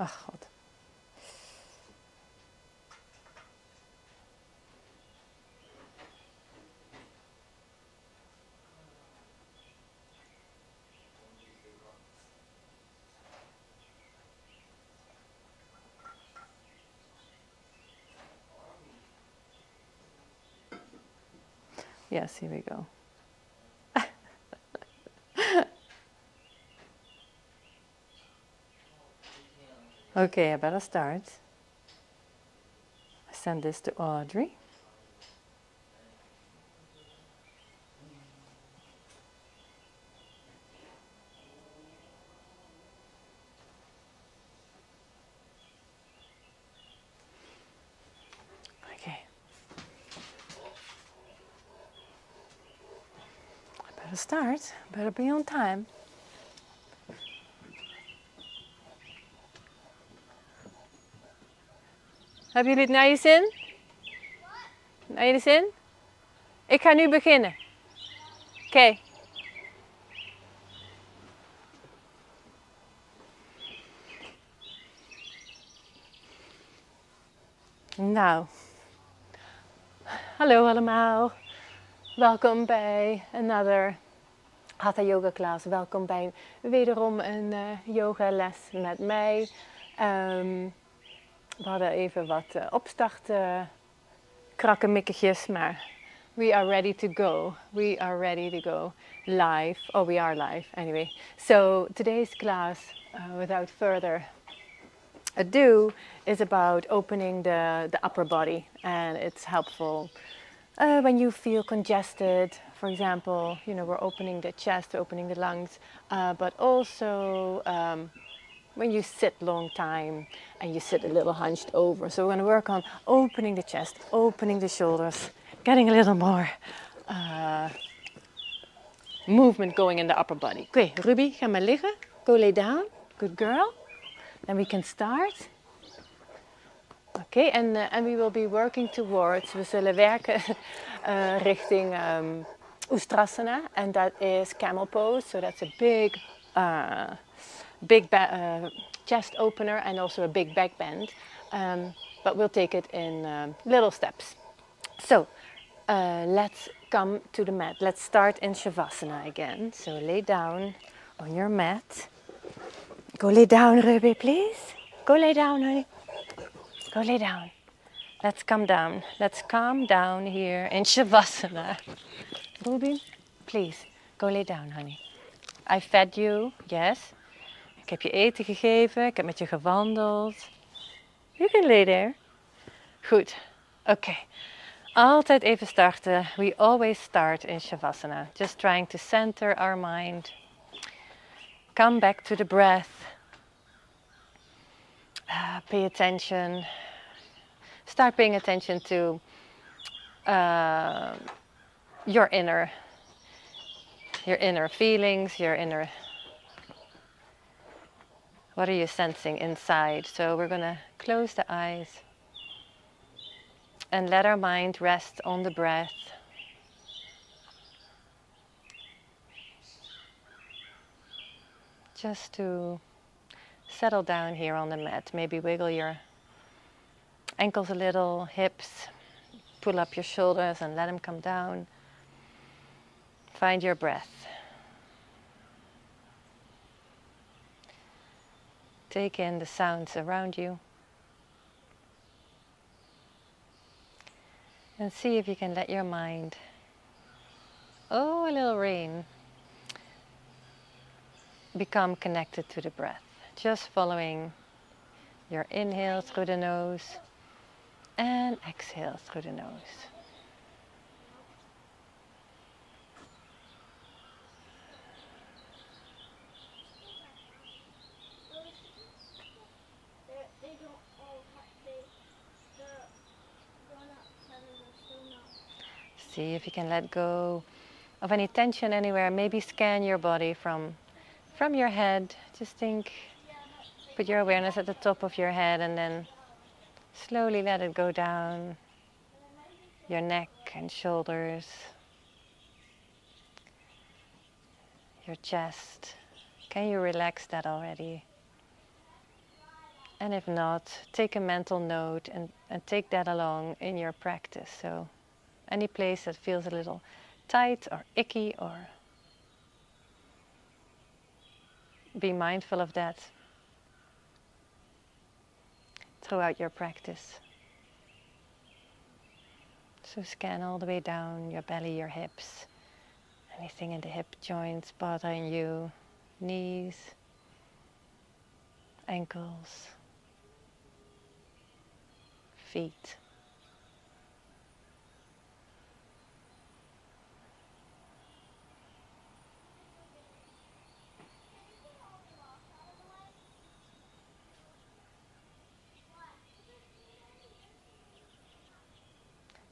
Ach god. Yes, here we go. Okay, I better start. I send this to Audrey. Okay. I better start. Better be on time. Hebben jullie het naar je zin? Naar je zin? Ik ga nu beginnen. Oké. Nou. Hallo allemaal. Welkom bij another Hatha Yoga class. Welkom bij wederom een yogales met mij. We hadden even wat opstart krakkemikketjes, maar we are ready to go. We are ready to go live. Oh, we are live anyway. So today's class, without further ado, is about opening the upper body, and it's helpful when you feel congested. For example, you know, we're opening the chest, opening the lungs, but also when you sit long time and you sit a little hunched over. So we're going to work on opening the chest, opening the shoulders, getting a little more movement going in the upper body. Okay, Ruby, ga maar liggen. Go lay down. Good girl. Then we can start. Okay, and we will be working towards, we zullen werken richting Ustrasana, and that is camel pose. So that's a big chest opener and also a big back bend. But we'll take it in little steps. So let's come to the mat. Let's start in Shavasana again. So lay down on your mat. Go lay down, Ruby, please. Go lay down, honey. Go lay down. Let's come down. Let's calm down here in Shavasana. Ruby, please, go lay down, honey. I fed you, yes. Ik heb je eten gegeven. Ik heb met je gewandeld. You can lay there. Goed. Oké. Altijd even starten. We always start in Shavasana. Just trying to center our mind. Come back to the breath. Pay attention. Start paying attention to your inner feelings, your inner. What are you sensing inside? So we're going to close the eyes and let our mind rest on the breath. Just to settle down here on the mat. Maybe wiggle your ankles a little, hips. Pull up your shoulders and let them come down. Find your breath. Take in the sounds around you. And see if you can let your mind, oh, a little rain, become connected to the breath. Just following your inhale through the nose and exhale through the nose. See if you can let go of any tension anywhere. Maybe scan your body from your head. Just think, put your awareness at the top of your head and then slowly let it go down your neck and shoulders, your chest. Can you relax that already? And if not, take a mental note and take that along in your practice. So any place that feels a little tight or icky, or be mindful of that throughout your practice. So scan all the way down your belly, your hips, anything in the hip joints bothering you, knees, ankles, feet.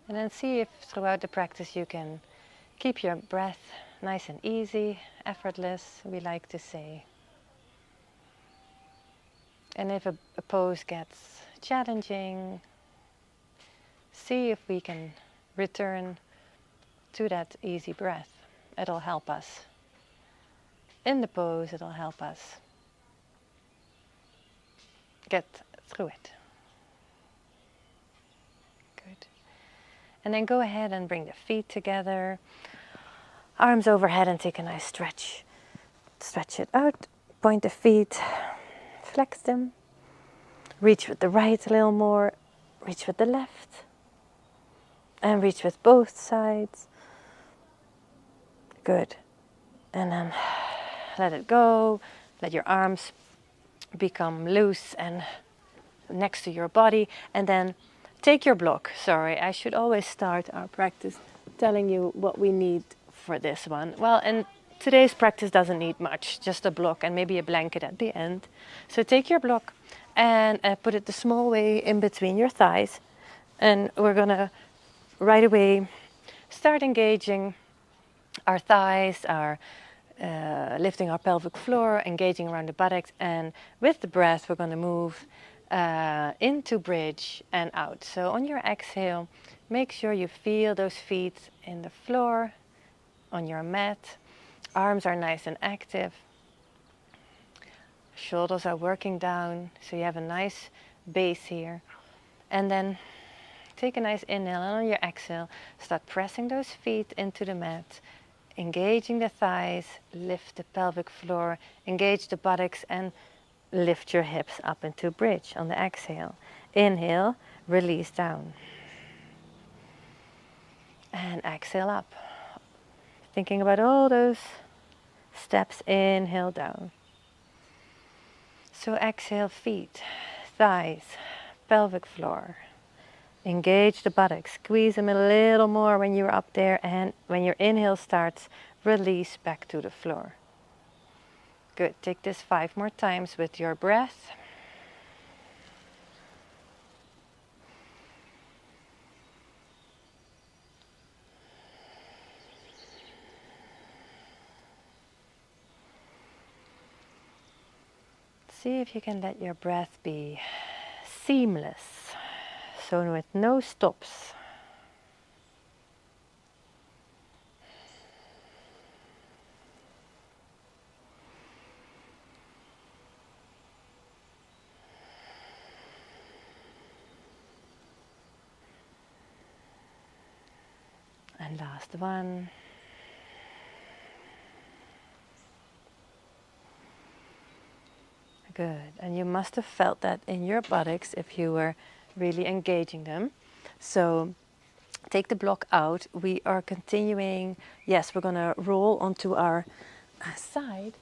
And then see if throughout the practice you can keep your breath nice and easy, effortless, we like to say. And if a pose gets challenging, see if we can return to that easy breath. It'll help us. In the pose, it'll help us get through it. Good. And then go ahead and bring the feet together, arms overhead, and take a nice stretch. Stretch it out, point the feet, flex them. Reach with the right a little more, reach with the left, and reach with both sides. Good. And then let it go, let your arms become loose and next to your body, and then take your block. Sorry, I should always start our practice telling you what we need for this one. Well, and today's practice doesn't need much, just a block and maybe a blanket at the end. So take your block and put it the small way in between your thighs, and we're gonna right away start engaging our thighs, our lifting our pelvic floor, engaging around the buttocks, and with the breath we're going to move into bridge and out. So on your exhale, make sure you feel those feet in the floor, on your mat. Arms are nice and active. Shoulders are working down, so you have a nice base here. And then take a nice inhale, and on your exhale, start pressing those feet into the mat. Engaging the thighs, lift the pelvic floor, engage the buttocks, and lift your hips up into bridge on the exhale. Inhale, release down. And exhale up. Thinking about all those steps, inhale down. So exhale, feet, thighs, pelvic floor. Engage the buttocks, squeeze them a little more when you're up there, and when your inhale starts, release back to the floor. Good, take this 5 more times with your breath. See if you can let your breath be seamless, so with no stops. And last one. Good. And you must have felt that in your buttocks if you were really engaging them. So take the block out. We are continuing. Yes, we're going to roll onto our side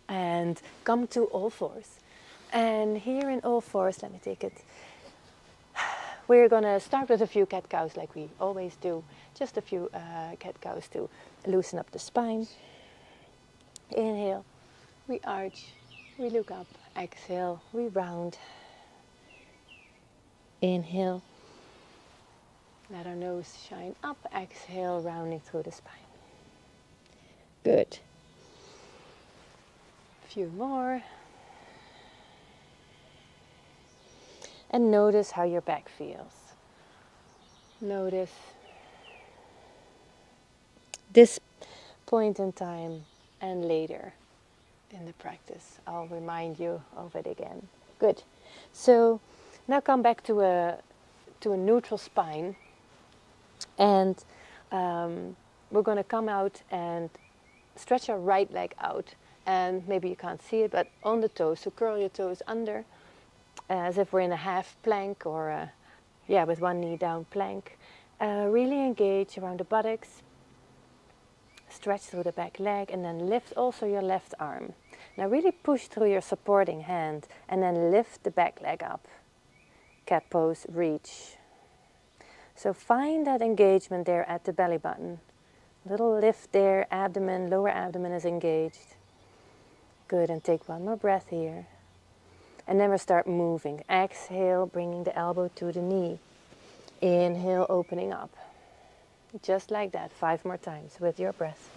and come to all fours. And here in all fours, let me take it. We're going to start with a few cat-cows like we always do. Just a few cat-cows to loosen up the spine. Inhale, we arch, we look up. Exhale, we round. Inhale, let our nose shine up. Exhale, rounding through the spine. Good. A few more. And notice how your back feels. Notice this point in time and later in the practice. I'll remind you of it again. Good. So now come back to a neutral spine, and we're going to come out and stretch our right leg out, and maybe you can't see it, but on the toes, so curl your toes under as if we're in a half plank, or with one knee down plank. Really engage around the buttocks, stretch through the back leg, and then lift also your left arm. Now really push through your supporting hand, and then lift the back leg up. Cat pose, reach. So find that engagement there at the belly button. Little lift there, abdomen, lower abdomen is engaged. Good, and take one more breath here. And then we'll start moving. Exhale, bringing the elbow to the knee. Inhale, opening up. Just like that, 5 more times with your breath.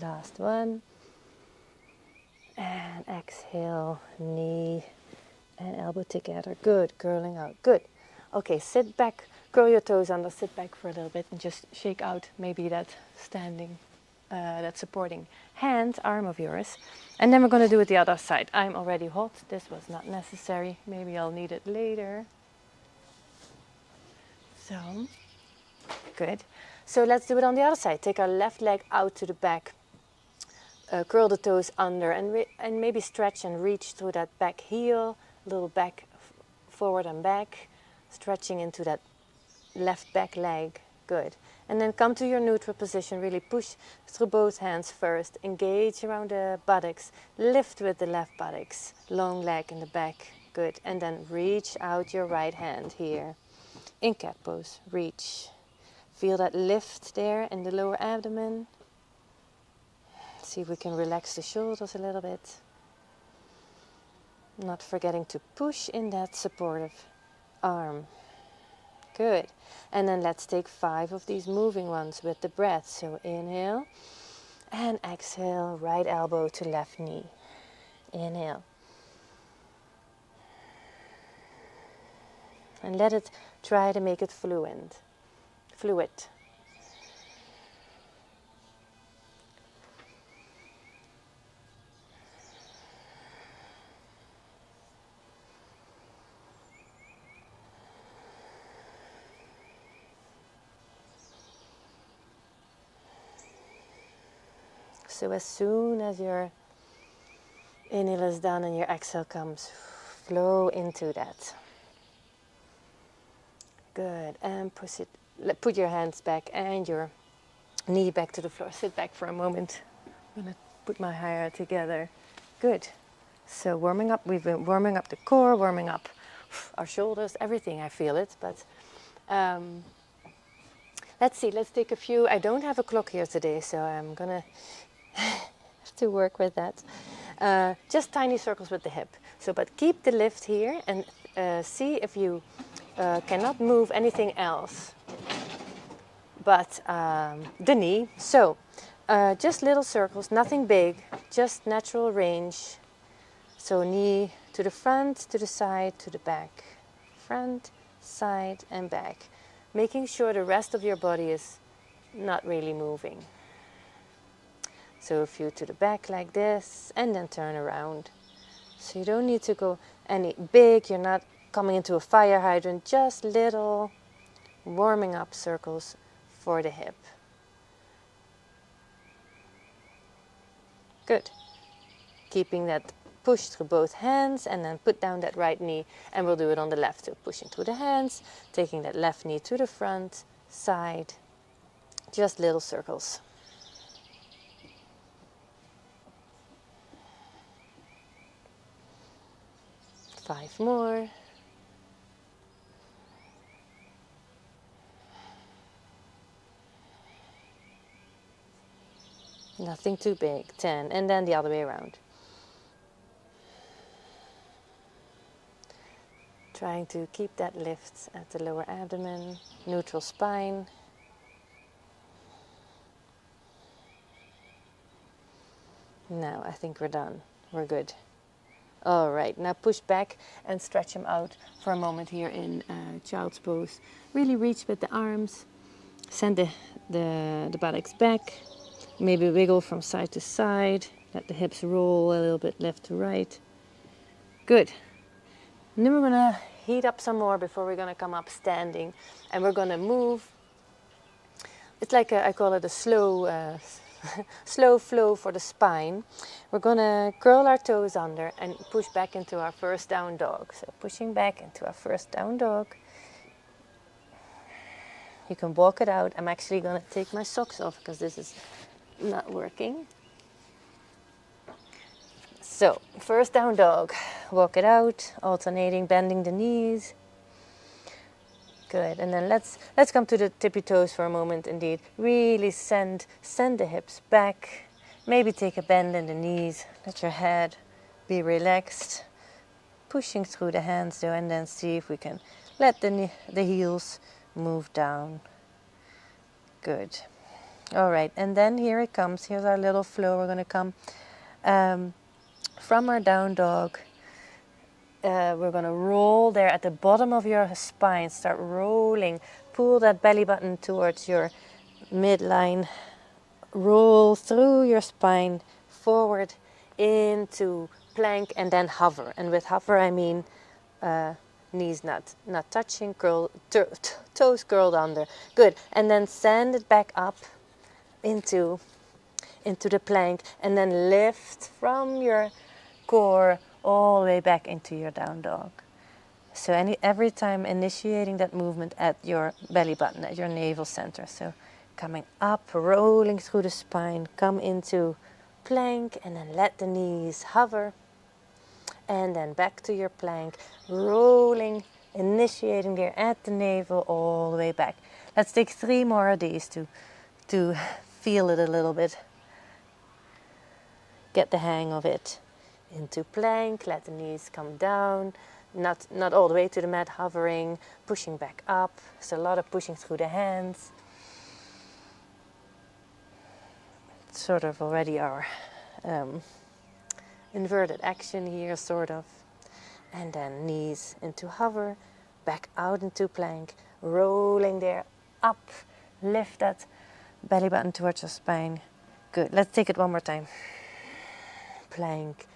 Last one. And exhale, knee and elbow together. Good, curling out. Good. Okay, sit back, curl your toes under, sit back for a little bit and just shake out maybe that standing, that supporting hand, arm of yours. And then we're going to do it the other side. I'm already hot. This was not necessary. Maybe I'll need it later. So, good. So let's do it on the other side. Take our left leg out to the back. Curl the toes under and maybe stretch and reach through that back heel, a little back, forward and back, stretching into that left back leg. Good. And then come to your neutral position, really push through both hands first, engage around the buttocks, lift with the left buttocks, long leg in the back. Good. And then reach out your right hand here in cat pose, reach. Feel that lift there in the lower abdomen. See if we can relax the shoulders a little bit. Not forgetting to push in that supportive arm. Good. And then let's take 5 of these moving ones with the breath. So inhale and exhale, right elbow to left knee. Inhale. And let it, try to make it fluid. So as soon as your inhale is done and your exhale comes, flow into that. Good. And put your hands back and your knee back to the floor. Sit back for a moment. I'm going to put my hair together. Good. So warming up. We've been warming up the core, warming up our shoulders, everything. I feel it. But let's see. Let's take a few. I don't have a clock here today, so I'm going to have to work with that. Just tiny circles with the hip. So, but keep the lift here and see if you cannot move anything else but the knee. So, just little circles, nothing big, just natural range. So, knee to the front, to the side, to the back. Front, side, and back. Making sure the rest of your body is not really moving. So a few to the back like this, and then turn around. So you don't need to go any big, you're not coming into a fire hydrant, just little warming up circles for the hip. Good. Keeping that push through both hands, and then put down that right knee, and we'll do it on the left too. Pushing through the hands, taking that left knee to the front, side, just little circles. Five more. Nothing too big. 10. And then the other way around. Trying to keep that lift at the lower abdomen, neutral spine. Now I think we're done. We're good. All right, now push back and stretch them out for a moment here in child's pose. Really reach with the arms, send the buttocks back, maybe wiggle from side to side, let the hips roll a little bit left to right. Good. And then we're gonna heat up some more before we're gonna come up standing, and we're gonna move. It's like I call it a slow slow flow for the spine. We're gonna curl our toes under and push back into our first down dog. So pushing back into our first down dog. You can walk it out. I'm actually gonna take my socks off because this is not working. So first down dog, walk it out, alternating, bending the knees. Good, and then let's come to the tippy toes for a moment indeed. Really send the hips back. Maybe take a bend in the knees. Let your head be relaxed. Pushing through the hands though, and then see if we can let the heels move down. Good. All right, and then here it comes. Here's our little flow. We're going to come from our down dog. We're going to roll there at the bottom of your spine. Start rolling. Pull that belly button towards your midline. Roll through your spine forward into plank and then hover. And with hover I mean knees not touching, toes curled under. Good. And then send it back up into the plank, and then lift from your core all the way back into your down dog. So every time initiating that movement at your belly button, at your navel center. So coming up, rolling through the spine, come into plank, and then let the knees hover. And then back to your plank, rolling, initiating there at the navel all the way back. Let's take 3 more of these to feel it a little bit. Get the hang of it. Into plank, let the knees come down, not all the way to the mat, hovering, pushing back up. So a lot of pushing through the hands. It's sort of already our inverted action here, sort of. And then knees into hover, back out into plank, rolling there, up, lift that belly button towards your spine. Good, let's take it one more time. Plank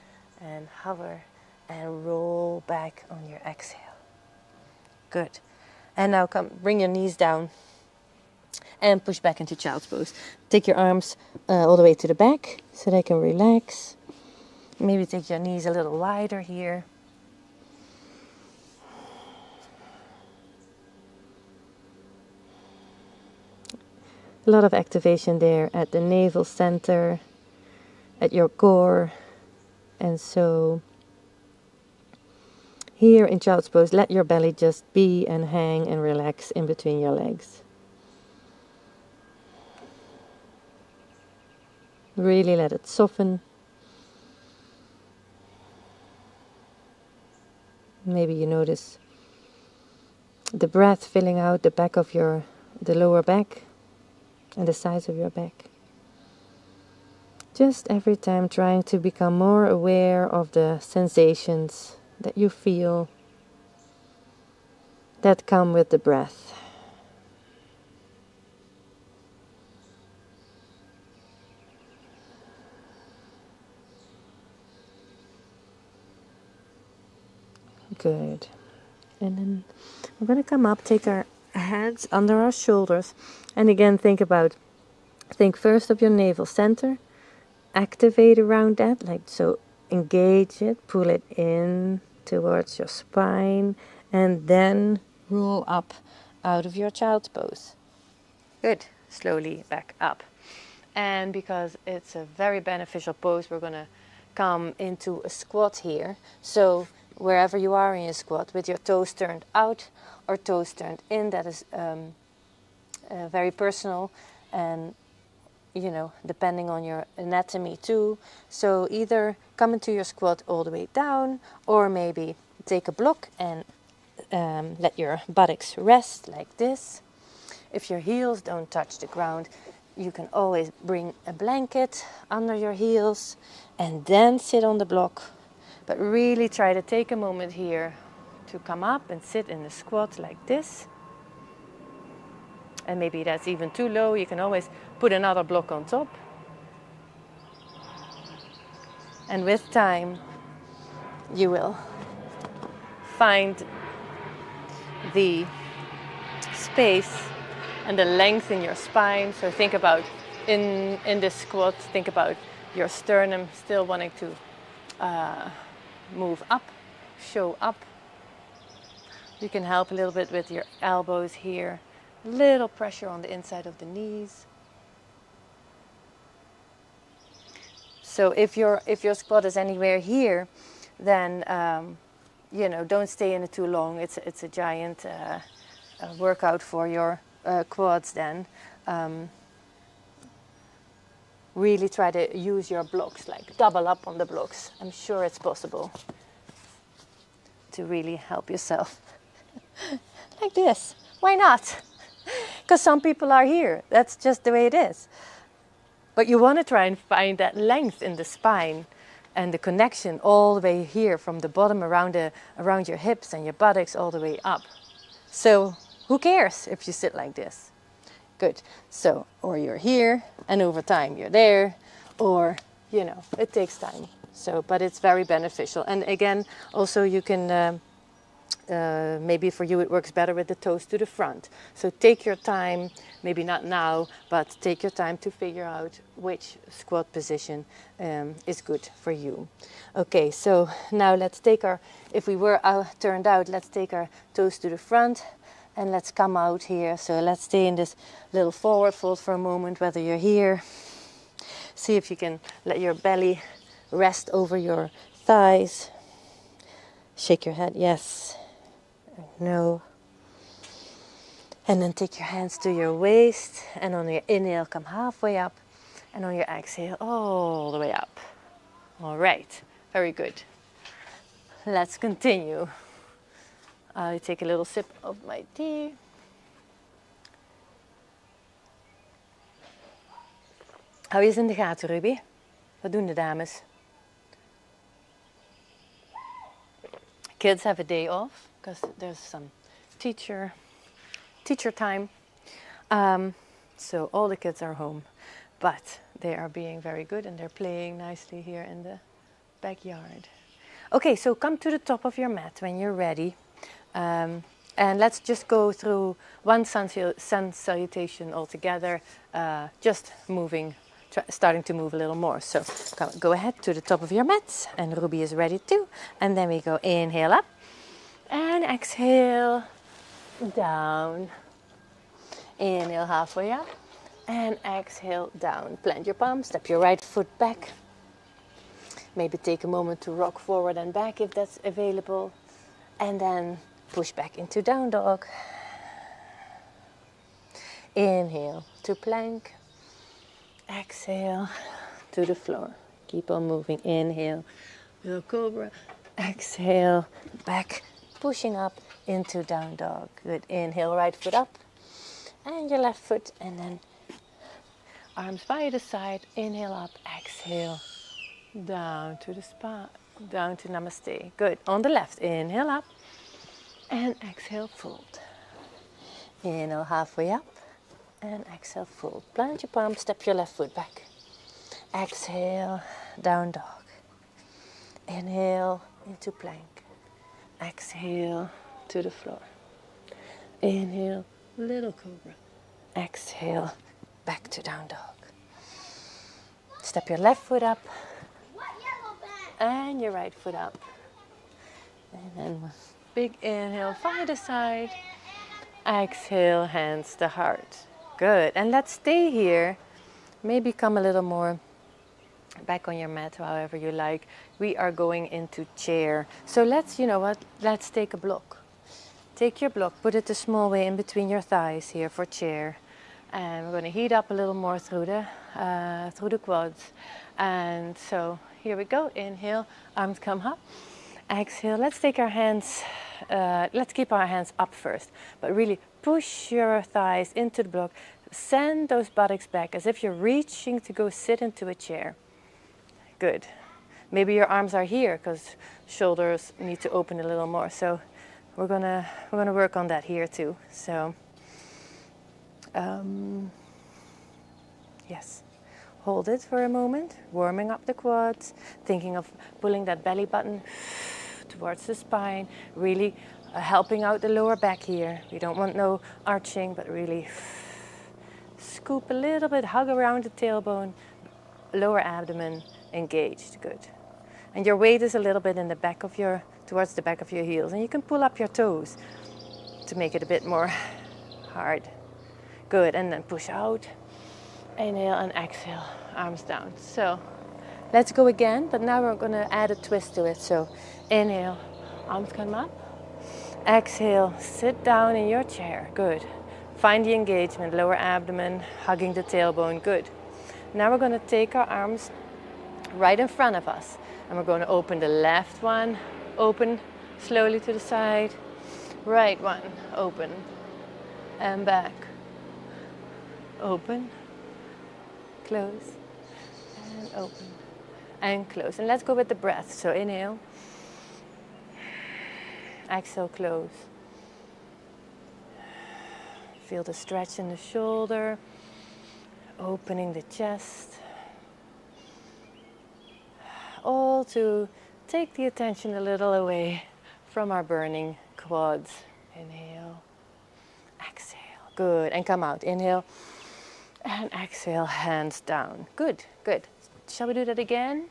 and hover and roll back on your exhale. Good. And now bring your knees down and push back into child's pose. Take your arms all the way to the back so they can relax. Maybe take your knees a little wider here. A lot of activation there at the navel center, at your core. And so here in child's pose, let your belly just be and hang and relax in between your legs. Really let it soften. Maybe you notice the breath filling out the back of the lower back and the sides of your back. Just every time trying to become more aware of the sensations that you feel that come with the breath. Good. And then we're going to come up, take our hands under our shoulders, and again think first of your navel center. Activate around that, like so, engage it, pull it in towards your spine, and then roll up out of your child's pose. Good. Slowly back up. And because it's a very beneficial pose, we're going to come into a squat here. So wherever you are in your squat, with your toes turned out or toes turned in, that is very personal, and depending on your anatomy too. So either come into your squat all the way down, or maybe take a block and let your buttocks rest like this. If your heels don't touch the ground, you can always bring a blanket under your heels and then sit on the block, But really try to take a moment here to come up and sit in a squat like this. And maybe that's even too low. You can always put another block on top. And with time, you will find the space and the length in your spine. So think about in this squat, think about your sternum still wanting to move up, show up. You can help a little bit with your elbows here. A little pressure on the inside of the knees. So if your squat is anywhere here, then you know, don't stay in it too long. It's a giant workout for your quads then. Really try to use your blocks, like double up on the blocks. I'm sure it's possible to really help yourself. Like this. Why not? Because some people are here. That's just the way it is. But you want to try and find that length in the spine and the connection all the way here from the bottom around your hips and your buttocks all the way up. So who cares if you sit like this? Good. So, or you're here and over time you're there, or, you know, it takes time. So, but it's very beneficial. And again, also you can, maybe for you it works better with the toes to the front. So take your time, maybe not now, but take your time to figure out which squat position is good for you. Okay, so now let's take our, if we were turned out, let's take our toes to the front and let's come out here. So let's stay in this little forward fold for a moment, whether you're here. See if you can let your belly rest over your thighs. Shake your head, yes. No. And then take your hands to your waist, and on your inhale come halfway up, and on your exhale all the way up. All right, very good. Let's continue. I'll take a little sip of my tea. Hou je eens in de gaten, Ruby. Wat doen de dames? Kids have a day off because there's some teacher time. So all the kids are home, but they are being very good and they're playing nicely here in the backyard. Okay, so come to the top of your mat when you're ready. And let's just go through one sun salutation all together, just moving, starting to move a little more. So go ahead to the top of your mat, and Ruby is ready too. And then we go inhale up and exhale down. Inhale halfway up and exhale down. Plant your palms, step your right foot back. Maybe take a moment to rock forward and back if that's available. And then push back into down dog. Inhale to plank. Exhale to the floor. Keep on moving. Inhale, little cobra. Exhale, back, pushing up into down dog. Good. Inhale, right foot up. And your left foot. And then arms by the side. Inhale up. Exhale down to the spine. Down to namaste. Good. On the left. Inhale up. And exhale, fold. Inhale, halfway up. And exhale, fold. Plant your palm, step your left foot back. Exhale, down dog. Inhale, into plank. Exhale, to the floor. Inhale, little cobra. Exhale, back to down dog. Step your left foot up. And your right foot up. And then one big inhale, find the side. Exhale, hands to heart. Good. And let's stay here. Maybe come a little more back on your mat, however you like. We are going into chair. So let's, you know what, let's take a block. Take your block, put it a small way in between your thighs here for chair. And we're going to heat up a little more through the quads. And so here we go. Inhale, arms come up. Exhale, let's take our hands, let's keep our hands up first, but really push your thighs into the block. Send those buttocks back as if you're reaching to go sit into a chair. Good. Maybe your arms are here because shoulders need to open a little more. So we're gonna work on that here too. So yes, hold it for a moment, warming up the quads, thinking of pulling that belly button towards the spine, really helping out the lower back here. We don't want no arching, but really scoop a little bit, hug around the tailbone, lower abdomen engaged. Good. And your weight is a little bit in the back of your, towards the back of your heels. And you can pull up your toes to make it a bit more hard. Good. And then push out. Inhale and exhale. Arms down. So let's go again. But now we're going to add a twist to it. So inhale. Arms come up. Exhale. Sit down in your chair. Good. Find the engagement. Lower abdomen. Hugging the tailbone. Good. Now we're going to take our arms right in front of us. And we're going to open the left one, open slowly to the side. Right one, open. And back. Open. Close. And open. And close. And let's go with the breath. So inhale. Exhale, close. Feel the stretch in the shoulder. Opening the chest. All to take the attention a little away from our burning quads. Inhale, exhale, good, and come out. Inhale and exhale, hands down. Good, good. Shall we do that again?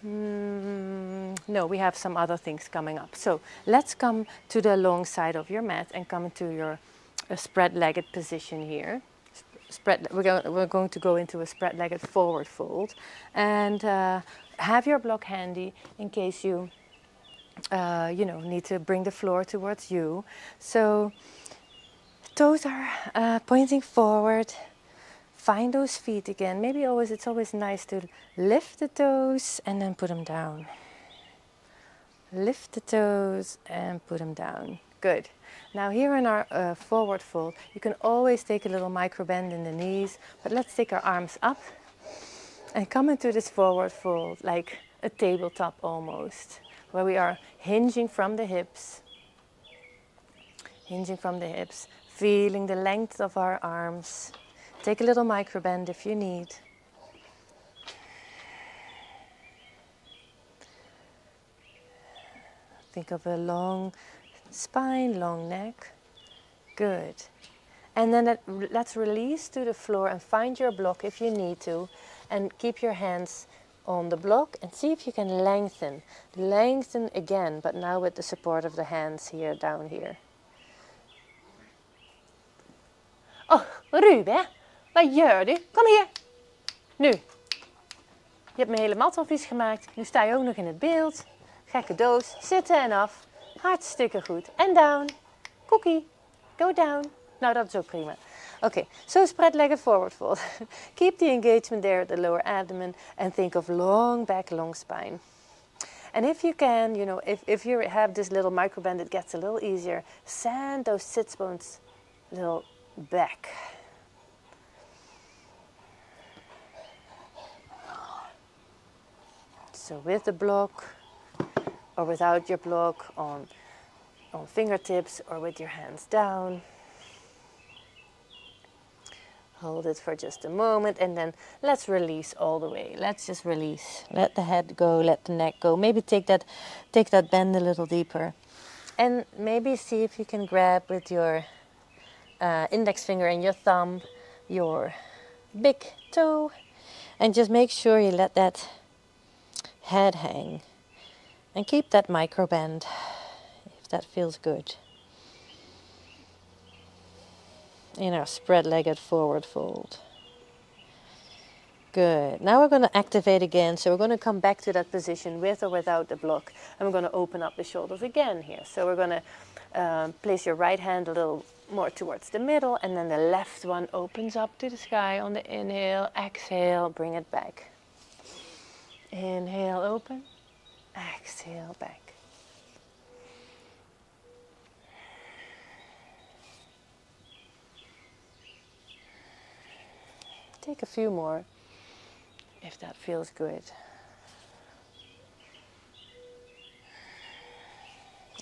No, we have some other things coming up. So let's come to the long side of your mat and come into your spread-legged position here. We're going to go into a spread-legged forward fold, and have your block handy in case you need to bring the floor towards you. So toes are pointing forward. Find those feet again. Maybe it's always nice to lift the toes and then put them down. Lift the toes and put them down. Good. Now here in our forward fold, you can always take a little micro bend in the knees, but let's take our arms up and come into this forward fold like a tabletop almost, where we are hinging from the hips, feeling the length of our arms. Take a little micro bend if you need. Think of a long spine, long neck. Good. And then let's release to the floor and find your block if you need to. And keep your hands on the block and see if you can lengthen. Lengthen again, but now with the support of the hands here, down here. Oh, Ruben, wat gör du? Kom hier. Nu. Je hebt mijn hele mat al vies gemaakt. Nu sta je ook nog in het beeld. Gekke doos. Zitten en af. Hartstikke goed. En down. Cookie. Go down. Nou, dat is ook prima. Okay, so spread-legged forward fold. Keep the engagement there at the lower abdomen and think of long back, long spine. And if you can, if you have this little micro bend, it gets a little easier. Send those sits bones a little back. So with the block or without your block, on fingertips or with your hands down. Hold it for just a moment and then let's release all the way. Let's just release. Let the head go, let the neck go. Maybe take that bend a little deeper. And maybe see if you can grab with your index finger and your thumb your big toe. And just make sure you let that head hang. And keep that micro bend if that feels good. In our spread-legged forward fold. Good. Now we're going to activate again. So we're going to come back to that position with or without the block. And we're going to open up the shoulders again here. So we're going to place your right hand a little more towards the middle. And then the left one opens up to the sky on the inhale. Exhale, bring it back. Inhale, open. Exhale, back. Take a few more if that feels good.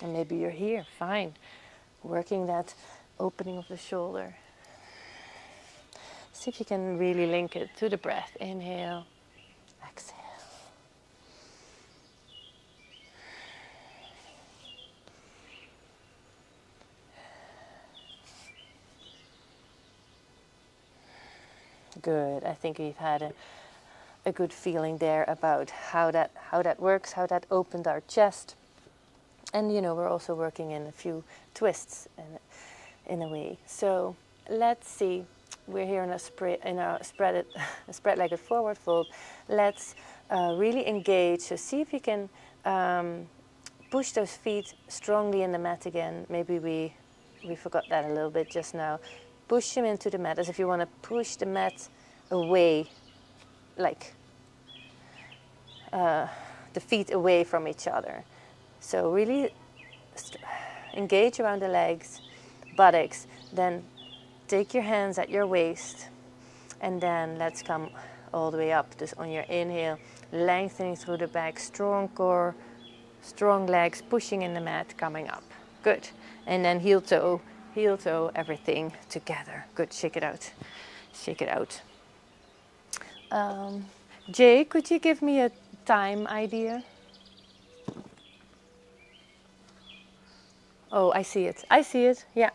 And maybe you're here, fine. Working that opening of the shoulder. See if you can really link it to the breath. Inhale, exhale. Good. I think we've had a good feeling there about how that works, how that opened our chest. And you know, we're also working in a few twists in a way. So let's see. We're here in a spread-legged forward fold. Let's really engage. So see if you can push those feet strongly in the mat again. Maybe we forgot that a little bit just now. Push them into the mat as if you want to push the mat away, like the feet away from each other. So really engage around the legs, buttocks, then take your hands at your waist, and then let's come all the way up. Just on your inhale, lengthening through the back, strong core, strong legs, pushing in the mat, coming up. Good. And then heel toe, everything together. Good, shake it out. Shake it out. Jay, could you give me a time idea? Oh, I see it. I see it, yeah.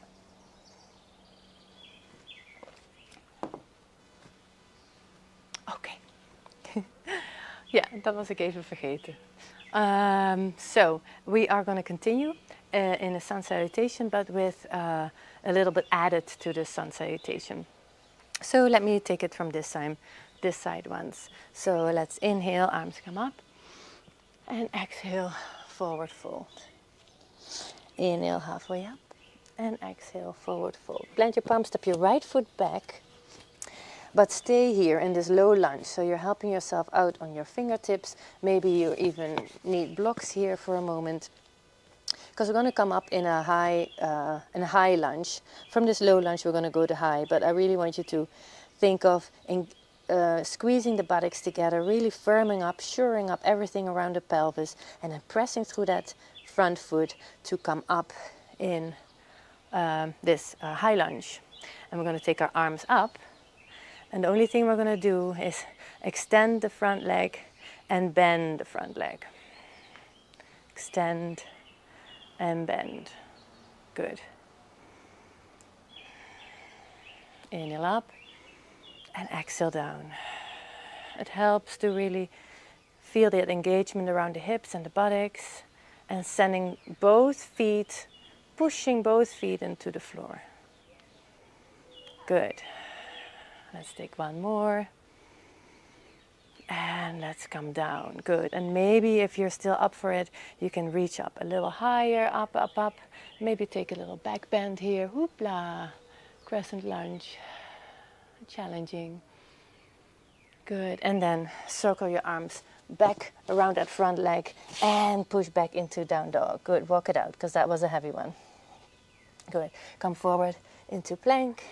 Oké. Ja, dat was ik even vergeten. So, we are going to continue in a sun salutation, but with a little bit added to the sun salutation. So let me take it from this side once. So let's inhale, arms come up, and exhale, forward fold. Inhale, halfway up, and exhale, forward fold. Plant your palms, step your right foot back, but stay here in this low lunge. So you're helping yourself out on your fingertips. Maybe you even need blocks here for a moment, because we're going to come up in a high lunge. From this low lunge, we're going to go to high, but I really want you to think of squeezing the buttocks together, really firming up, shoring up everything around the pelvis, and then pressing through that front foot to come up in this high lunge. And we're going to take our arms up, and the only thing we're going to do is extend the front leg and bend the front leg. Extend and bend. Good. Inhale up and exhale down. It helps to really feel that engagement around the hips and the buttocks, and sending both feet, pushing both feet into the floor. Good. Let's take one more. And let's come down. Good. And maybe if you're still up for it, you can reach up a little higher, up, up, up. Maybe take a little back bend here. Hoopla. Crescent lunge. Challenging. Good. And then circle your arms back around that front leg and push back into down dog. Good. Walk it out, because that was a heavy one. Good. Come forward into plank.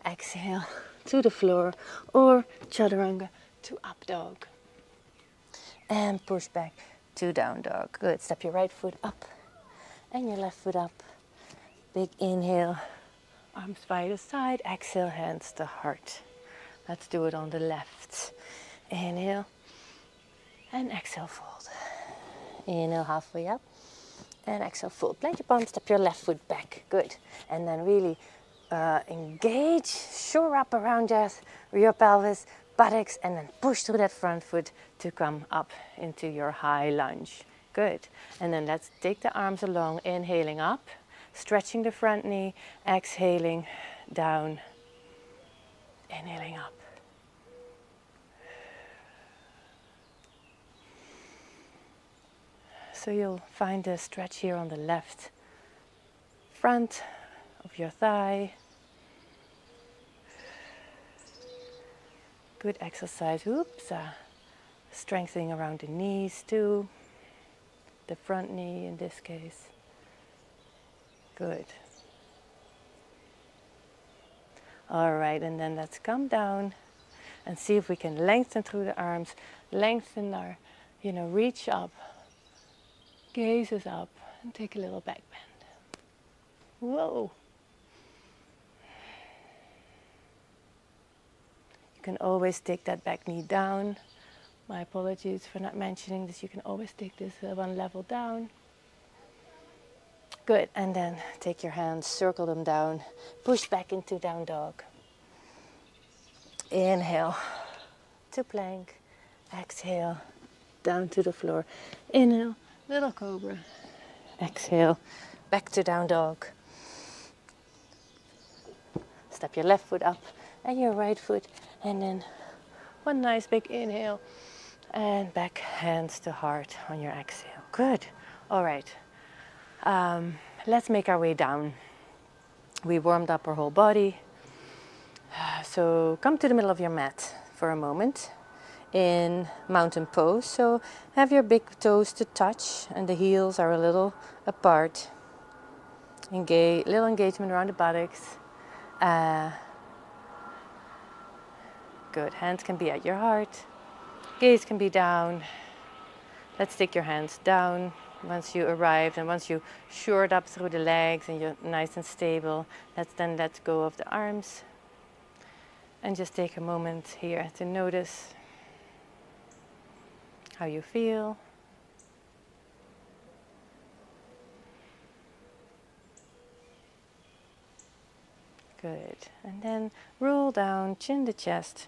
Exhale to the floor, or chaturanga to up dog. And push back to down dog. Good. Step your right foot up and your left foot up. Big inhale, arms by the side. Exhale, hands to heart. Let's do it on the left. Inhale and exhale, fold. Inhale, halfway up and exhale, fold. Plant your palms, step your left foot back. Good. And then really engage, shore up around your pelvis, buttocks, and then push through that front foot to come up into your high lunge. Good. And then let's take the arms along, inhaling up, stretching the front knee, exhaling down, inhaling up. So you'll find a stretch here on the left front of your thigh. Good exercise. Oops. Strengthening around the knees too. The front knee in this case. Good. All right, and then let's come down and see if we can lengthen through the arms. Lengthen our, reach up. Gaze is up. And take a little back bend. Whoa. You can always take that back knee down. My apologies for not mentioning this. You can always take this one level down. Good, and then take your hands, circle them down, push back into down dog. Inhale to plank, exhale down to the floor. Inhale, little cobra. Exhale, back to down dog. Step your left foot up and your right foot, and then one nice big inhale and back, hands to heart on your exhale. Good. All right. Let's make our way down. We warmed up our whole body. So come to the middle of your mat for a moment in mountain pose. So have your big toes to touch and the heels are a little apart. Little engagement around the buttocks. Good. Hands can be at your heart. Gaze can be down. Let's take your hands down. Once you arrived and once you shored up through the legs and you're nice and stable, let's then let go of the arms. And just take a moment here to notice how you feel. Good. And then roll down, chin to chest,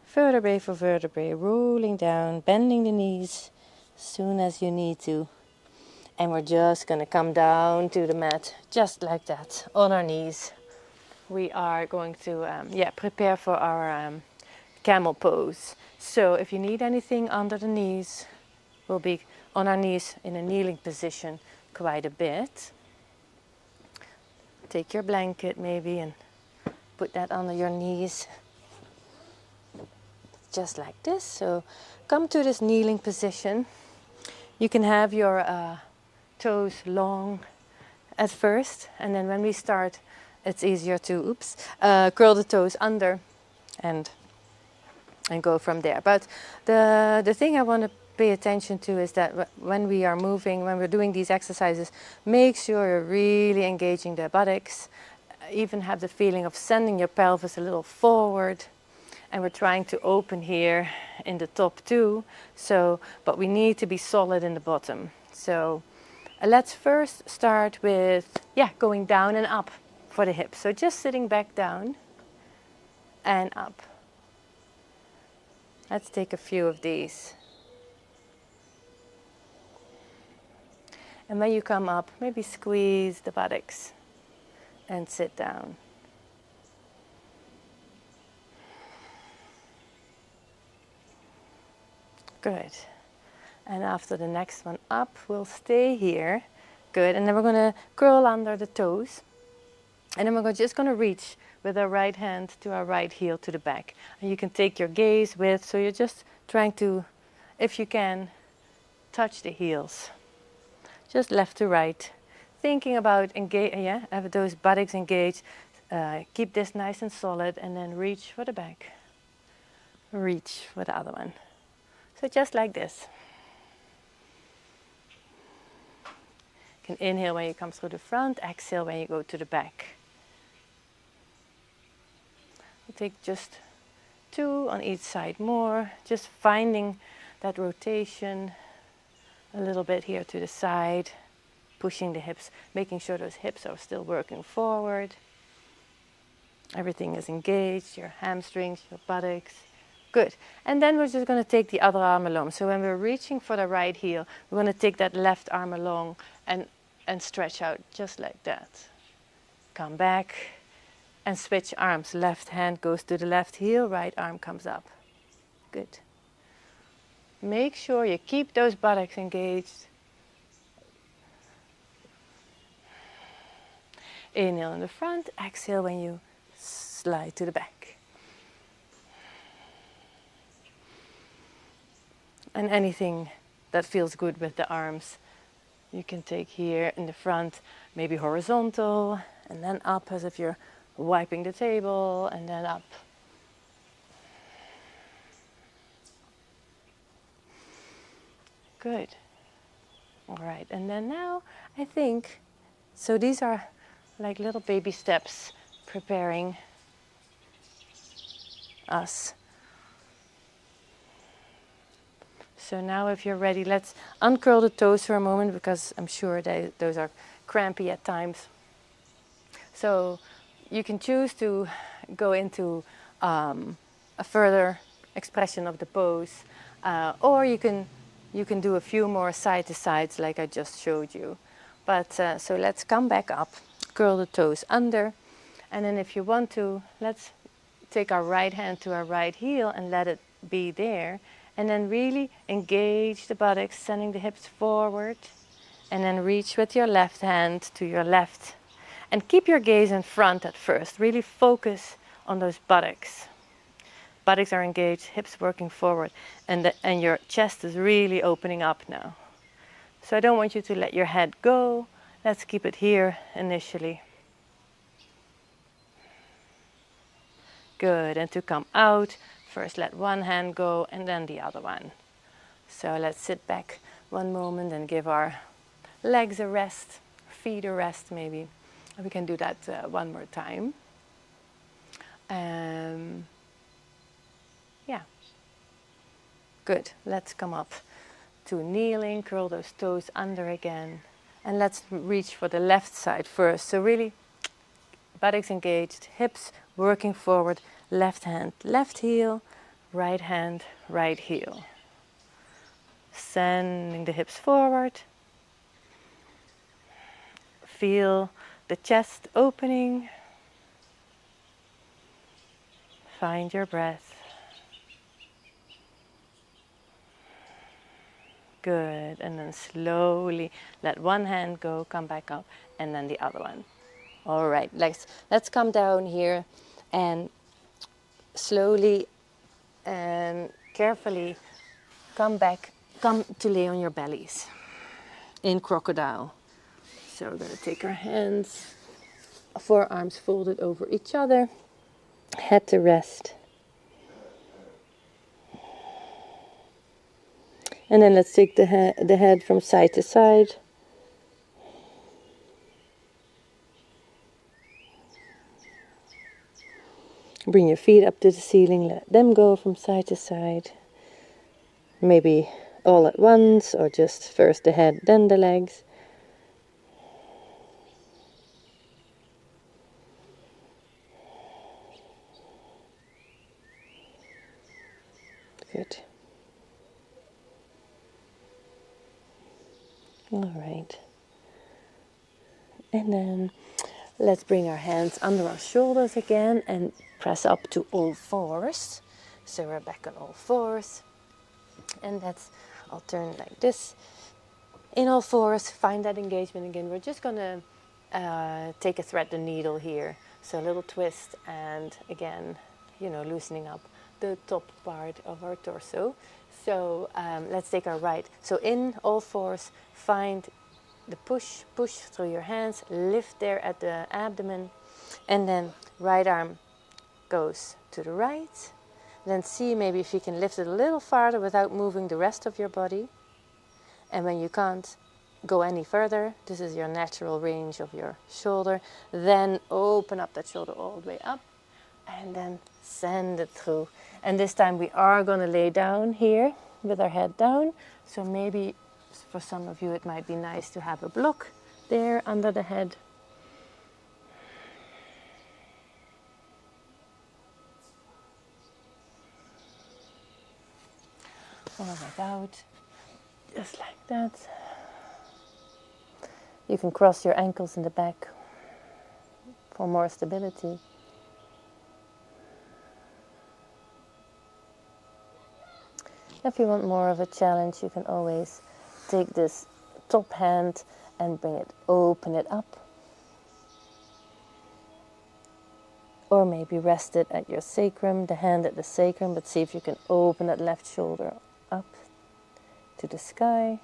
vertebrae for vertebrae, rolling down, bending the knees as soon as you need to. And we're just going to come down to the mat, just like that, on our knees. We are going to prepare for our camel pose. So if you need anything under the knees, we'll be on our knees in a kneeling position quite a bit. Take your blanket maybe and put that under your knees, just like this. So come to this kneeling position. You can have your toes long at first, and then when we start, it's easier to curl the toes under and go from there. But the thing I want to pay attention to is that when we are moving, when we're doing these exercises, make sure you're really engaging the buttocks. Even have the feeling of sending your pelvis a little forward. And we're trying to open here in the top too. But we need to be solid in the bottom. So let's first start with going down and up for the hips. So just sitting back down and up. Let's take a few of these. And when you come up, maybe squeeze the buttocks and sit down. Good. And after the next one up, we'll stay here. Good. And then we're going to curl under the toes. And then we're just going to reach with our right hand to our right heel to the back. And you can take your gaze with, so you're just trying to, if you can, touch the heels. Just left to right. Thinking about have those buttocks engaged. Keep this nice and solid and then reach for the back. Reach for the other one. So just like this. You can inhale when you come through the front, exhale when you go to the back. We'll take just 2 on each side more, just finding that rotation a little bit here to the side, pushing the hips, making sure those hips are still working forward. Everything is engaged, your hamstrings, your buttocks. Good. And then we're just going to take the other arm along. So when we're reaching for the right heel, we're going to take that left arm along and stretch out just like that. Come back and switch arms. Left hand goes to the left heel, right arm comes up. Good. Make sure you keep those buttocks engaged. Inhale in the front, exhale when you slide to the back. And anything that feels good with the arms, you can take here in the front, maybe horizontal, and then up as if you're wiping the table, and then up. Good. All right, and then now I think, so these are like little baby steps preparing us. So now if you're ready, let's uncurl the toes for a moment, because I'm sure those are crampy at times. So you can choose to go into a further expression of the pose, or you can do a few more side to sides like I just showed you. But so let's come back up, curl the toes under, and then if you want to, let's take our right hand to our right heel and let it be there, and then really engage the buttocks, sending the hips forward, and then reach with your left hand to your left. And keep your gaze in front at first. Really focus on those buttocks. Buttocks are engaged, hips working forward, and your chest is really opening up now. So I don't want you to let your head go. Let's keep it here initially. Good, and to come out, first let one hand go and then the other one. So let's sit back one moment and give our legs a rest, feet a rest maybe. We can do that one more time. Yeah. Good. Let's come up to kneeling, curl those toes under again. And let's reach for the left side first. So really, buttocks engaged, hips working forward, left hand, left heel, right hand, right heel. Sending the hips forward. Feel the chest opening. Find your breath. Good, and then slowly let one hand go, come back up, and then the other one. All right, let's come down here and slowly and carefully come to lay on your bellies in crocodile. So we're going to take our hands, forearms folded over each other, head to rest. And then let's take the head from side to side. Bring your feet up to the ceiling, let them go from side to side. Maybe all at once, or just first the head, then the legs. Good. All right. And then let's bring our hands under our shoulders again and press up to all fours. So we're back on all fours. And I'll turn like this. In all fours, find that engagement again. We're just going to take a thread the needle here. So a little twist and again, loosening up the top part of our torso. So let's take our right. So in all fours, find the push through your hands, lift there at the abdomen, and then right arm goes to the right. Then see maybe if you can lift it a little farther without moving the rest of your body. And when you can't go any further, this is your natural range of your shoulder, then open up that shoulder all the way up and then send it through. And this time we are going to lay down here with our head down. So maybe for some of you it might be nice to have a block there under the head. All right, out, just like that. You can cross your ankles in the back for more stability. If you want more of a challenge, you can always take this top hand and open it up. Or maybe rest it at your sacrum, the hand at the sacrum, but see if you can open that left shoulder up to the sky.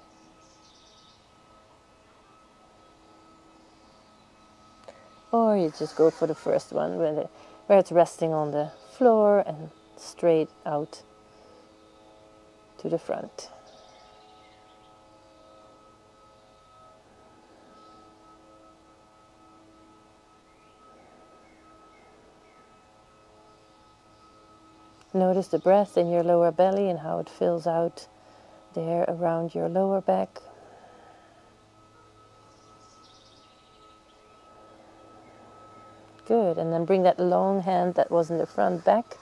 Or you just go for the first one where it's resting on the floor and straight out to the front. Notice the breath in your lower belly and how it fills out there around your lower back. Good, and then bring that long hand that was in the front back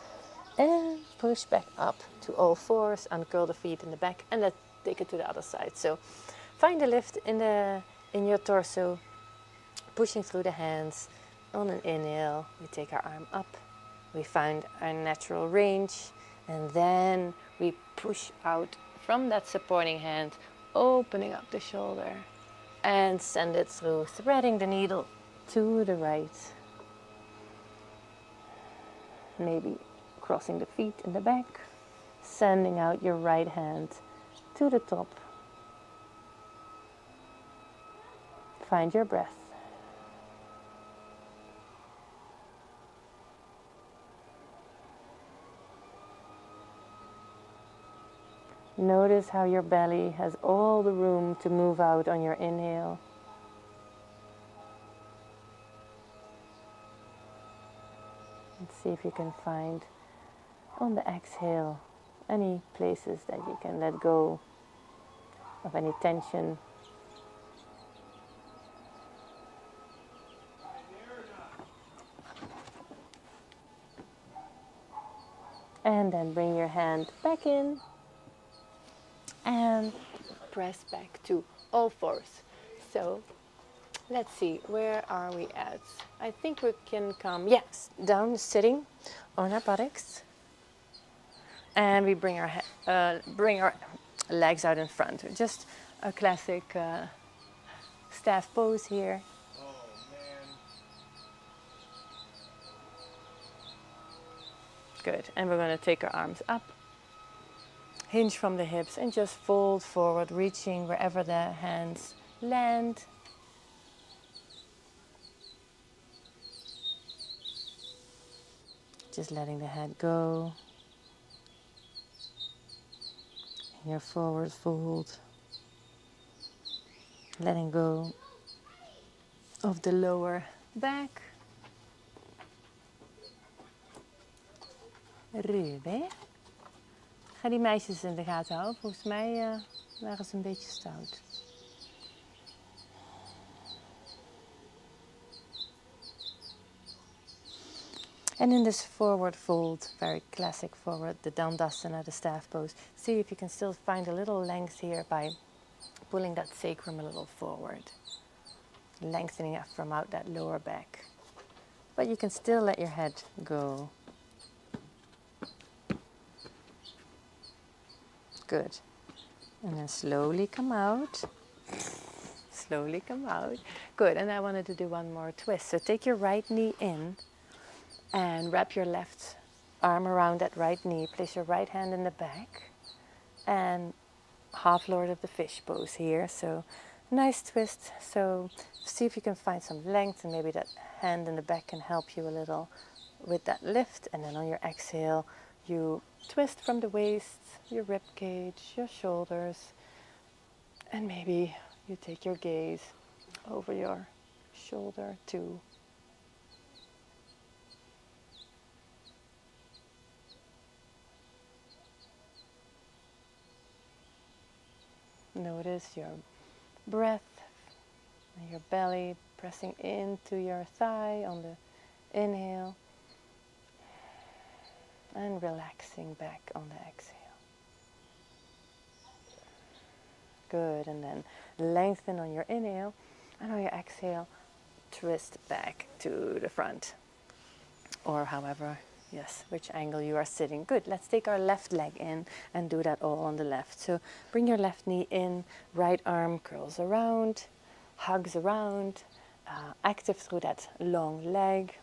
and push back up to all fours, uncurl the feet in the back, and let's take it to the other side. So find a lift in your torso, pushing through the hands. On an inhale, we take our arm up, we find our natural range, and then we push out from that supporting hand, opening up the shoulder, and send it through, threading the needle to the right. Maybe crossing the feet in the back, sending out your right hand to the top. Find your breath. Notice how your belly has all the room to move out on your inhale. And see if you can find on the exhale any places that you can let go of any tension. And then bring your hand back in and press back to all fours. So let's see, where are we at? I think we can come, yes, down sitting on our buttocks. And we bring our legs out in front. Just a classic staff pose here. Oh, man. Good. And we're going to take our arms up. Hinge from the hips and just fold forward, reaching wherever the hands land. Just letting the head go. In your forward fold. Letting go of the lower back. Ruwe. Ga die meisjes in de gaten houden. Volgens mij waren ze een beetje stout. And in this forward fold, very classic forward, the Dandasana, the staff pose, see if you can still find a little length here by pulling that sacrum a little forward. Lengthening up from out that lower back. But you can still let your head go. Good. And then slowly come out. Slowly come out. Good. And I wanted to do one more twist. So take your right knee in and wrap your left arm around that right knee. Place your right hand in the back. And half Lord of the Fish pose here. So nice twist. So see if you can find some length, and maybe that hand in the back can help you a little with that lift. And then on your exhale, you twist from the waist, your rib cage, your shoulders, and maybe you take your gaze over your shoulder too. Notice your breath and your belly pressing into your thigh on the inhale and relaxing back on the exhale. Good, and then lengthen on your inhale, and on your exhale, twist back to the front. Or however, yes, which angle you are sitting. Good, let's take our left leg in and do that all on the left. So bring your left knee in, right arm curls around, hugs around, active through that long leg.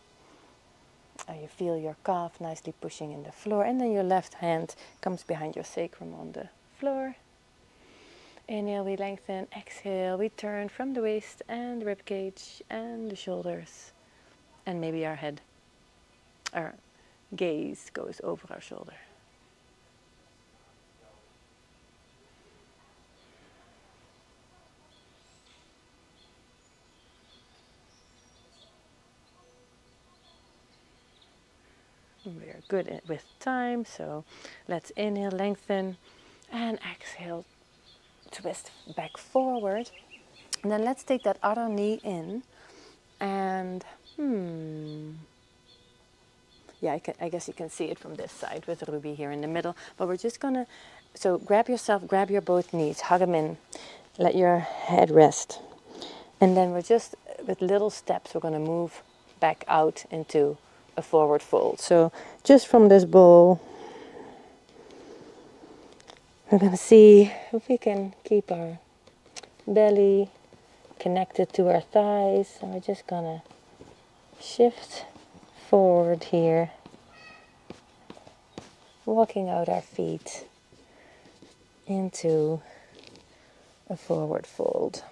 You feel your calf nicely pushing in the floor, and then your left hand comes behind your sacrum on the floor. Inhale, we lengthen. Exhale, we turn from the waist and the rib cage and the shoulders. And maybe our head, our gaze goes over our shoulder. We're good with time, so let's inhale, lengthen, and exhale, twist back forward. And then let's take that other knee in, and yeah, I guess you can see it from this side with Ruby here in the middle. But we're just gonna, so grab yourself, grab your both knees, hug them in, let your head rest. And then we're just, with little steps, we're gonna move back out into a forward fold. So just from this bowl, we're gonna see if we can keep our belly connected to our thighs. And we're just gonna shift forward here, walking out our feet into a forward fold.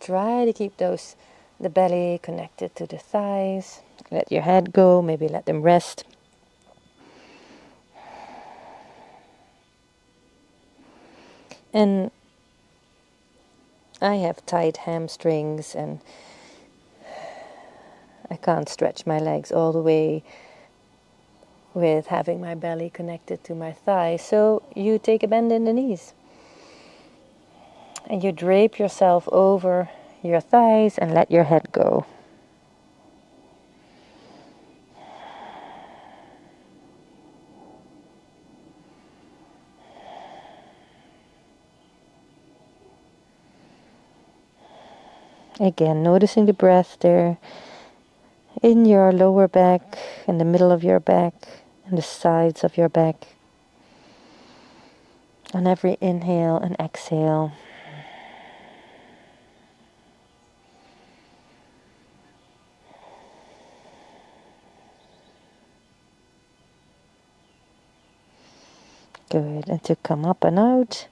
Try to keep the belly connected to the thighs. Let your head go, maybe let them rest. And I have tight hamstrings and I can't stretch my legs all the way with having my belly connected to my thigh. So you take a bend in the knees. And you drape yourself over your thighs and let your head go. Again, noticing the breath there in your lower back, in the middle of your back, and the sides of your back. On every inhale and exhale. Good. And to come up and out,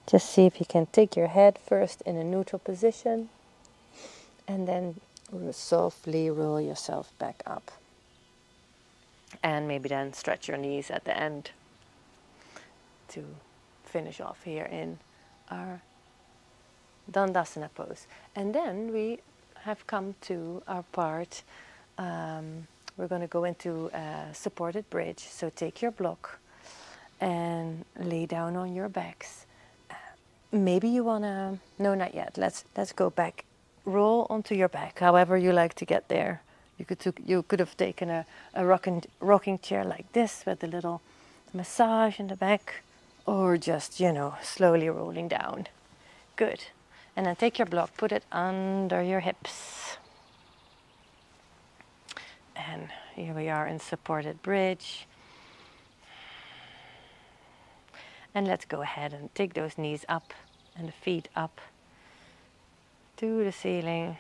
just see if you can take your head first in a neutral position and then softly roll yourself back up. And maybe then stretch your knees at the end to finish off here in our Dandasana pose. And then we have come to our part. We're going to go into a supported bridge. So take your block and lay down on your backs. Maybe you want to, no, not yet. Let's go back. Roll onto your back, however you like to get there. You could have taken a rocking chair like this with a little massage in the back, or just, slowly rolling down. Good. And then take your block, put it under your hips. And here we are in supported bridge. And let's go ahead and take those knees up and the feet up to the ceiling.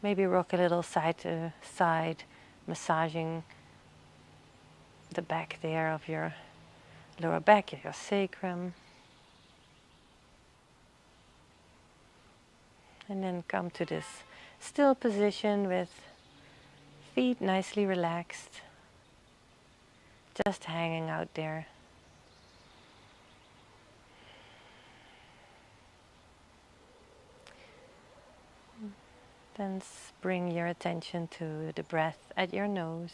Maybe rock a little side to side, massaging the back there of your lower back, your sacrum. And then come to this still position with feet nicely relaxed, just hanging out there. Then bring your attention to the breath at your nose.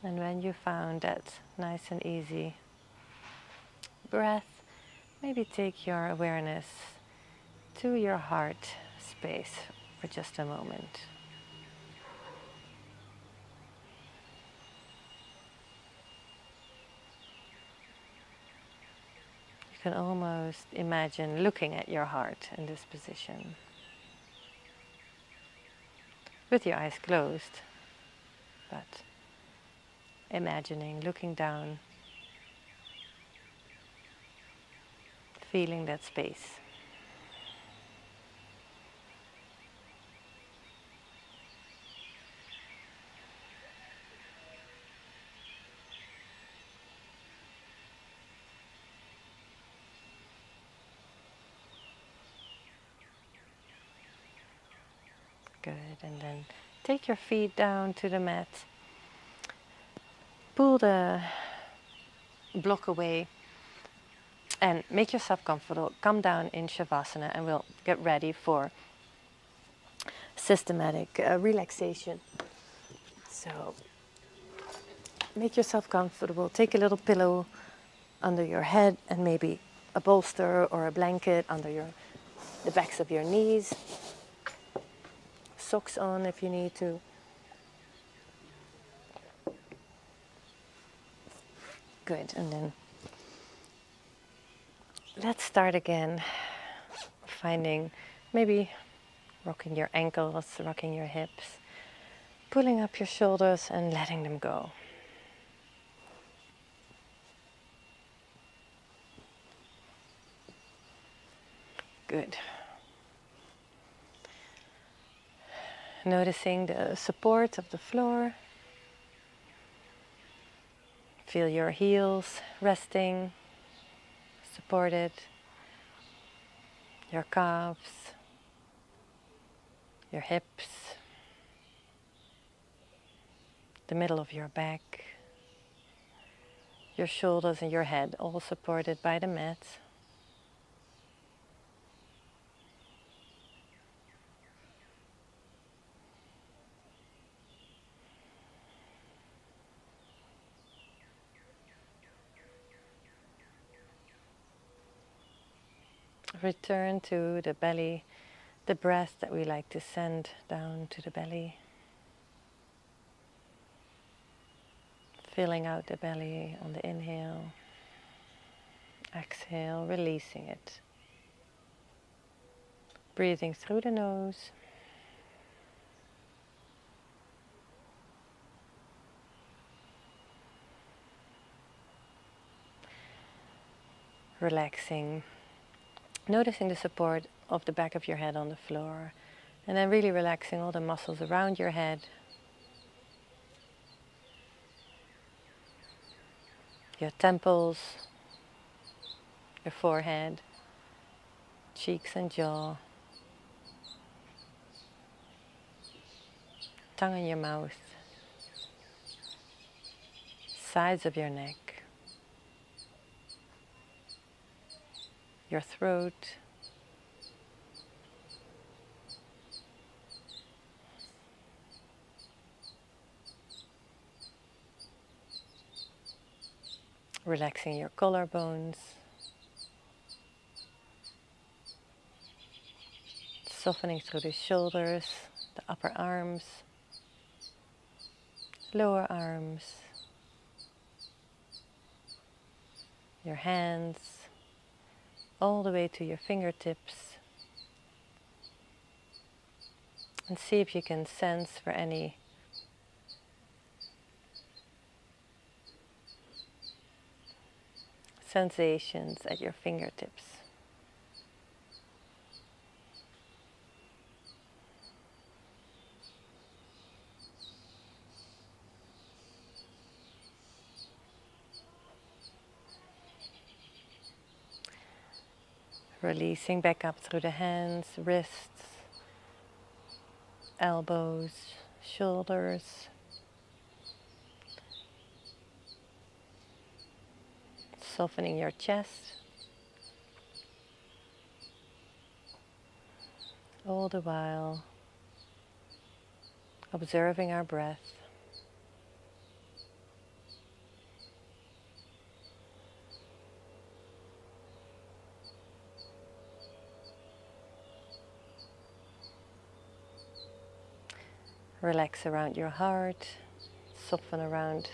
And when you found that nice and easy breath, maybe take your awareness to your heart space for just a moment. You can almost imagine looking at your heart in this position, with your eyes closed, but imagining, looking down, feeling that space. Good, and then take your feet down to the mat. Pull the block away and make yourself comfortable. Come down in Shavasana and we'll get ready for systematic relaxation. So make yourself comfortable. Take a little pillow under your head and maybe a bolster or a blanket under the backs of your knees. Socks on if you need to. Good, and then let's start again, finding maybe rocking your ankles, rocking your hips, pulling up your shoulders and letting them go. Good. Noticing the support of the floor. Feel your heels resting, supported, your calves, your hips, the middle of your back, your shoulders and your head, all supported by the mat. Return to the belly, the breath that we like to send down to the belly. Filling out the belly on the inhale. Exhale, releasing it. Breathing through the nose. Relaxing. Noticing the support of the back of your head on the floor. And then really relaxing all the muscles around your head. Your temples, your forehead, cheeks and jaw. Tongue in your mouth. Sides of your neck. Your throat. Relaxing your collarbones. Softening through the shoulders, the upper arms, lower arms, your hands, all the way to your fingertips. And see if you can sense for any sensations at your fingertips. Releasing back up through the hands, wrists, elbows, shoulders. Softening your chest. All the while observing our breath. Relax around your heart, soften around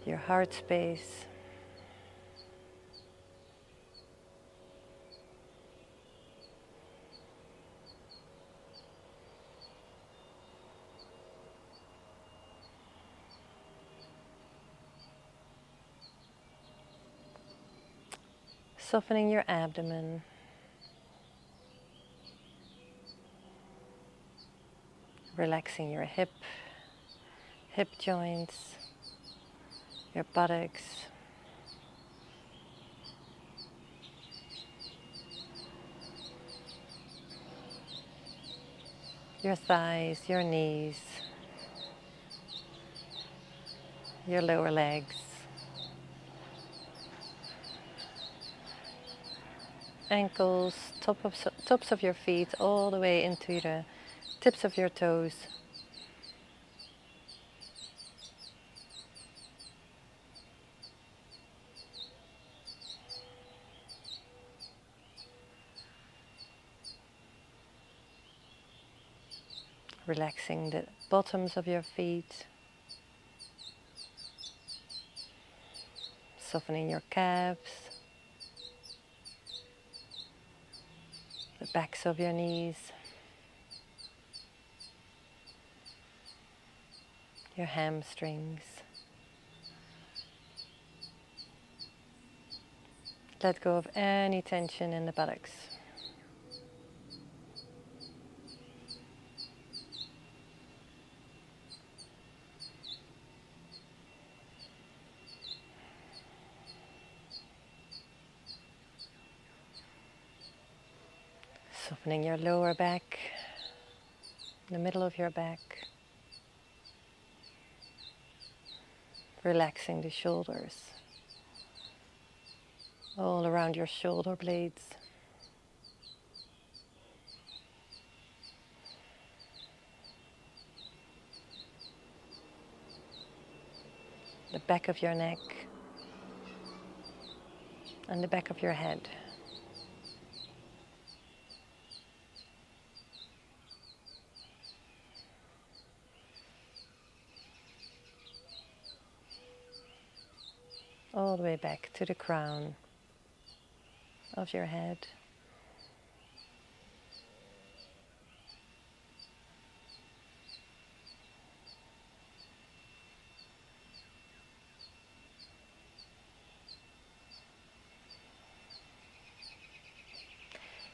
your heart space. Softening your abdomen. Relaxing your hip joints, your buttocks. your thighs, your knees, your lower legs, ankles, tops of your feet, all the way into the tips of your toes. Relaxing the bottoms of your feet, softening your calves, the backs of your knees, your hamstrings. Let go of any tension in the buttocks. Softening your lower back, the middle of your back. Relaxing the shoulders, all around your shoulder blades. The back of your neck and the back of your head. All the way back to the crown of your head.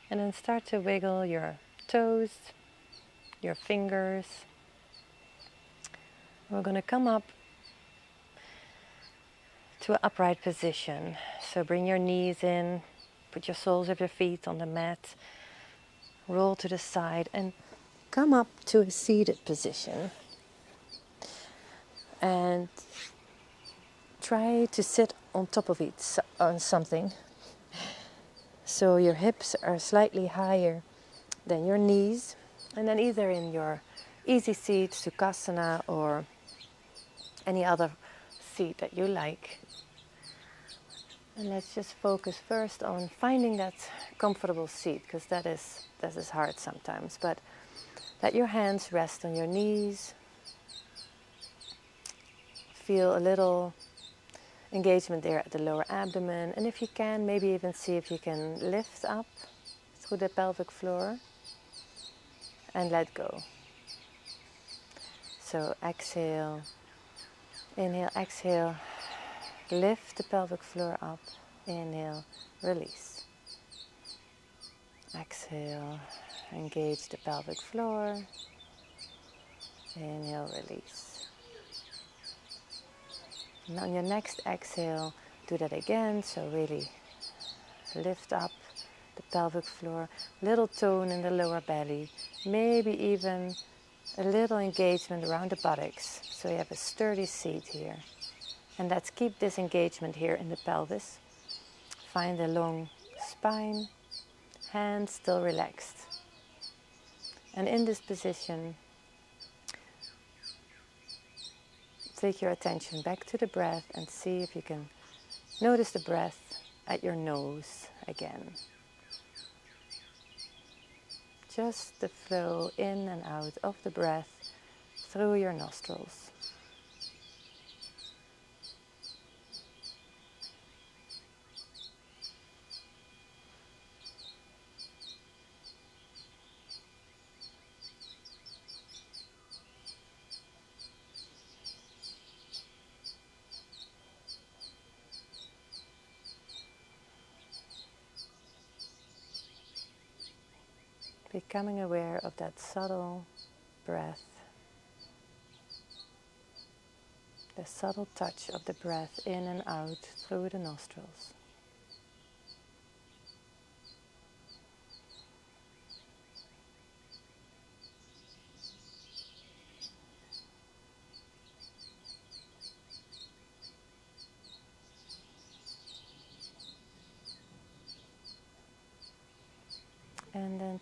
And then start to wiggle your toes, your fingers. We're going to come up to an upright position. So bring your knees in, put your soles of your feet on the mat, roll to the side and come up to a seated position. And try to sit on top of it, on something. So your hips are slightly higher than your knees. And then either in your easy seat, Sukhasana, or any other seat that you like. And let's just focus first on finding that comfortable seat, because that is hard sometimes. But let your hands rest on your knees. Feel a little engagement there at the lower abdomen. And if you can, maybe even see if you can lift up through the pelvic floor and let go. So exhale, inhale, exhale, lift the pelvic floor up, inhale, release. Exhale, engage the pelvic floor, inhale, release. And on your next exhale, do that again, so really lift up the pelvic floor, little tone in the lower belly, maybe even a little engagement around the buttocks, so you have a sturdy seat here. And let's keep this engagement here in the pelvis. Find a long spine, hands still relaxed. And in this position, take your attention back to the breath and see if you can notice the breath at your nose again. Just the flow in and out of the breath through your nostrils. Becoming aware of that subtle breath, the subtle touch of the breath in and out through the nostrils.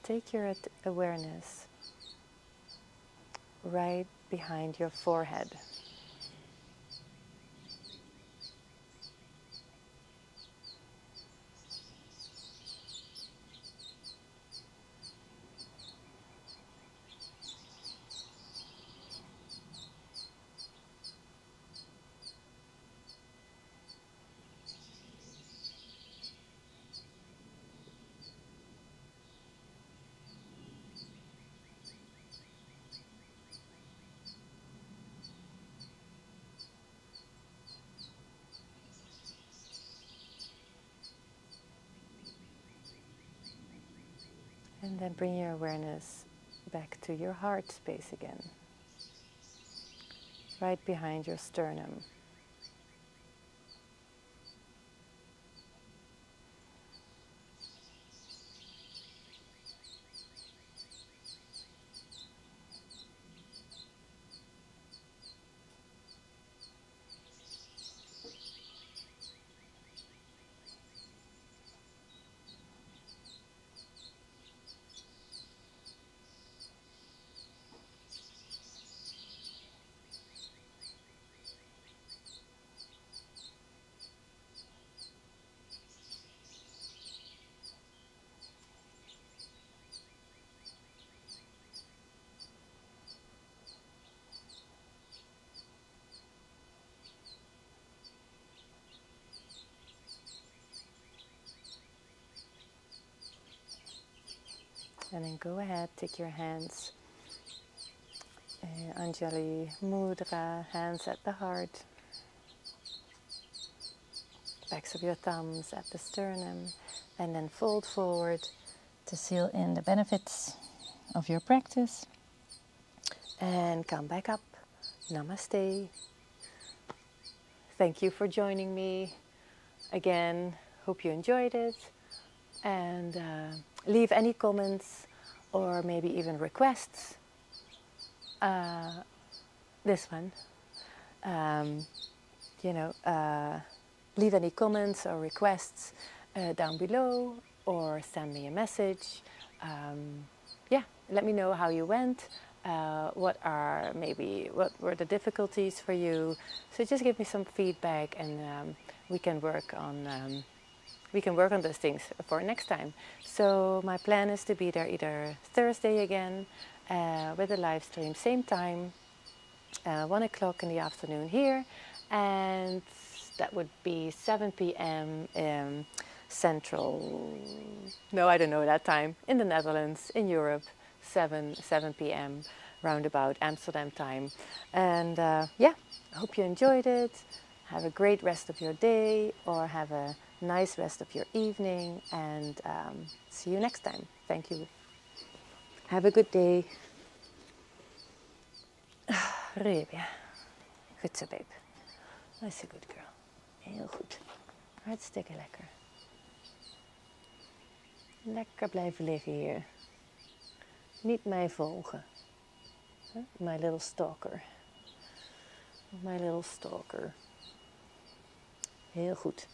take your awareness right behind your forehead. And then bring your awareness back to your heart space again, right behind your sternum. And then go ahead, take your hands, Anjali Mudra, hands at the heart, backs of your thumbs at the sternum, and then fold forward to seal in the benefits of your practice. And come back up. Namaste. Thank you for joining me again. Hope you enjoyed it. And leave any comments or maybe even requests. This one. Leave any comments or requests down below, or send me a message. Let me know how you went. What were the difficulties for you? So just give me some feedback, and we can work on those things for next time. So my plan is to be there either Thursday again with a live stream, same time, 1 o'clock in the afternoon here, and that would be 7 p.m. Central. No, I don't know that time. In the Netherlands, in Europe, 7 p.m. roundabout Amsterdam time. And I hope you enjoyed it. Have a great rest of your day, or have a nice rest of your evening, and see you next time. Thank you. Have a good day. Rebia. Goed zo, babe. That's a good girl. Heel goed. Hartstikke lekker. Lekker blijven liggen hier. Niet mij volgen. My little stalker. My little stalker. Heel goed.